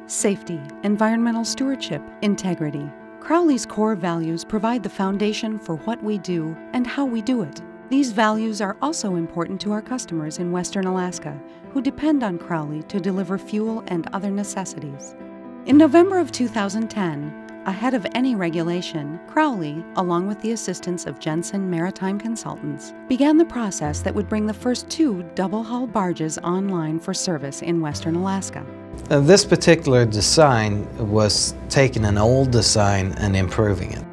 Safety, environmental stewardship, integrity. Crowley's core values provide the foundation for what we do and how we do it. These values are also important to our customers in Western Alaska, who depend on Crowley to deliver fuel and other necessities. In November of 2010, ahead of any regulation, Crowley, along with the assistance of Jensen Maritime Consultants, began the process that would bring the first 2 double-hull barges online for service in Western Alaska. This particular design was taking an old design and improving it.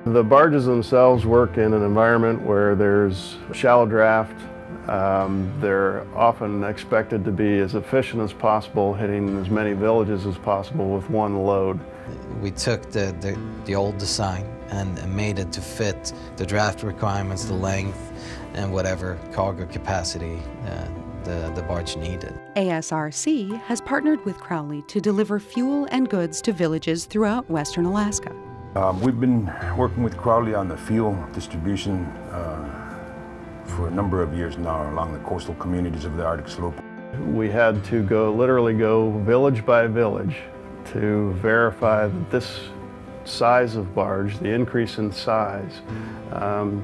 The barges themselves work in an environment where there's shallow draft. They're often expected to be as efficient as possible, hitting as many villages as possible with one load. We took the old design and made it to fit the draft requirements, the length, and whatever cargo capacity the barge needed. ASRC has partnered with Crowley to deliver fuel and goods to villages throughout Western Alaska. We've been working with Crowley on the fuel distribution for a number of years now along the coastal communities of the Arctic Slope. We had to literally go village by village to verify that this size of barge, the increase in size,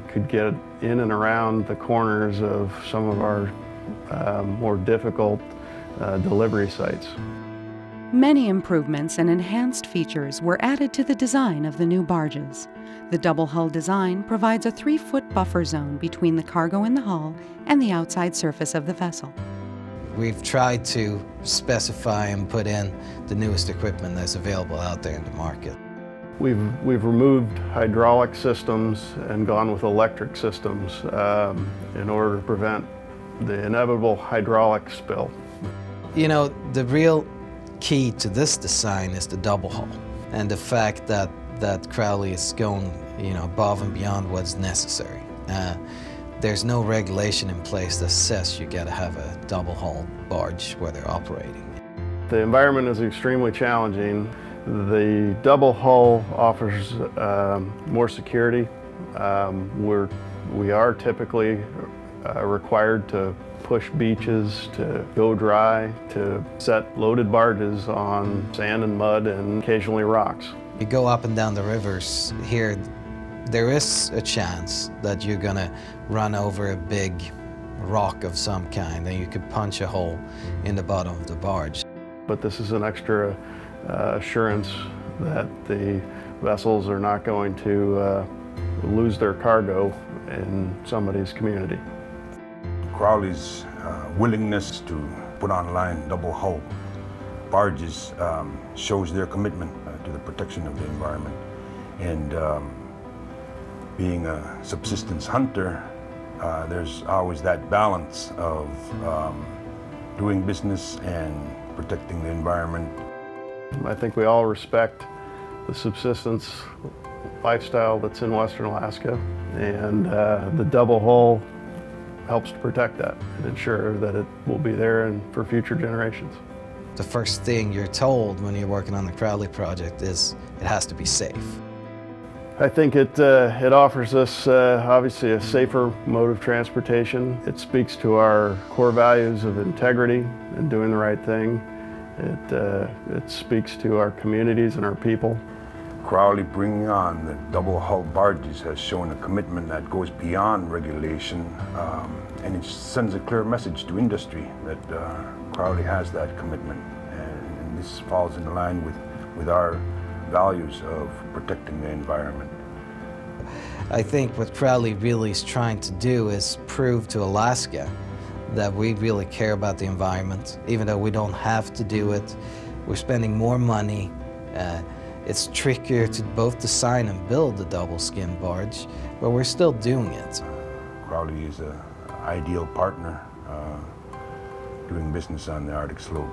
could get in and around the corners of some of our more difficult delivery sites. Many improvements and enhanced features were added to the design of the new barges. The double hull design provides a 3-foot buffer zone between the cargo in the hull and the outside surface of the vessel. We've tried to specify and put in the newest equipment that's available out there in the market. We've removed hydraulic systems and gone with electric systems in order to prevent the inevitable hydraulic spill. You know, the real key to this design is the double hull and the fact that Crowley is going, above and beyond what's necessary. There's no regulation in place that says you got to have a double hull barge where they're operating. The environment is extremely challenging. The double hull offers more security. We are typically required to push beaches, to go dry, to set loaded barges on sand and mud and occasionally rocks. You go up and down the rivers here, there is a chance that you're going to run over a big rock of some kind and you could punch a hole in the bottom of the barge. But this is an extra assurance that the vessels are not going to lose their cargo in somebody's community. Crowley's willingness to put online double hull barges shows their commitment to the protection of the environment. And being a subsistence hunter, there's always that balance of doing business and protecting the environment. I think we all respect the subsistence lifestyle that's in Western Alaska, and the double hull helps to protect that and ensure that it will be there and for future generations. The first thing you're told when you're working on the Crowley project is it has to be safe. I think it offers us obviously a safer mode of transportation. It speaks to our core values of integrity and doing the right thing. It speaks to our communities and our people. Crowley bringing on the double hull barges has shown a commitment that goes beyond regulation, and it sends a clear message to industry that Crowley has that commitment, and this falls in line with our values of protecting the environment. I think what Crowley really is trying to do is prove to Alaska that we really care about the environment, even though we don't have to do it. We're spending more money. It's trickier to both design and build the double skin barge, but we're still doing it. Crowley is an ideal partner doing business on the Arctic Slope.